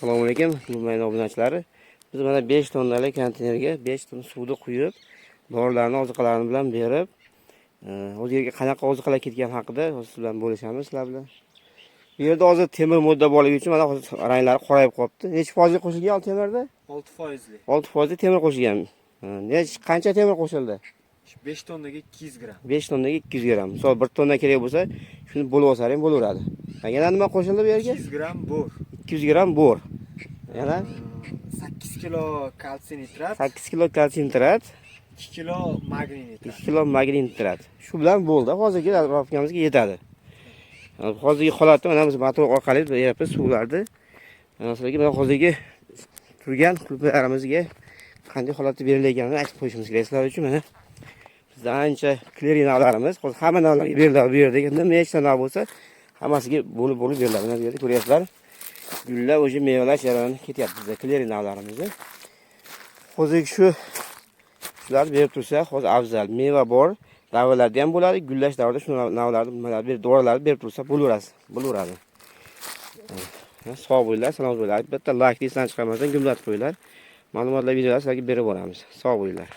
Assalomu alaykum, hurmatli obunachilari. Biz mana 5 tonnalik konteynerga 5 tonna suvni quyib, dorilarni, oziqalarini bilan berib, o'ziga qanaqa oziqalar ketgan haqida siz bilan bo'lishamiz sizlar bilan. Bu yerda hozir temir modda borligi uchun mana hozir ranglari qorayib qolibdi. Necha foizga qo'shilgan temirda? 6%li. 6% temir qo'shilgan. Qancha temir qo'shildi? 5 tonnaga 200 gram. 5 tonnaga 200 gram. Misol 1 tonna kerak bo'lsa, shuni bo'lib olsang bo'laveradi. Yana nima qo'shildi bu yerga? 200 gram bor. 200 gram bor. Yana 8 kilo kalsiy nitrat, 8 kilo kalsiy nitrat, 2 kilo magniy nitrat. 2 kilo magniy nitrat. Shu bilan bo'ldi. Hozirgi zarfamizga yetadi. Hozirgi holatda mana biz motor orqali beryapmiz suvlarni. Sizlarga mana hozirgi turgan klublarimizga qanday holatda berilayotganini aytib qo'yishimiz kerak. Sizlar uchun mana bizda ancha klerinavlarimiz, hozir hamma navlarga beriladi bu yerda. Nechta nav bo'lsa, hammasiga bo'lib beriladi. Mana bu yerda ko'ryapsizlar. Gullar o'sha mevalar jarayoni ketyapti bizda klerinavlarimizda. Hozirgi shular berib tursa, hozir afzal. Meva bor, davrlarda ham bo'ladi, gullash davrida shu navlarni dorilarni berib tursa bo'laveradi. Sog' bo'linglar, salomat bo'linglar. Bitta like, disdan chiqarmasdan gumlatib qo'yinglar. Ma'lumotlar, videolar sizlarga berib boramiz. Sog' bo'linglar.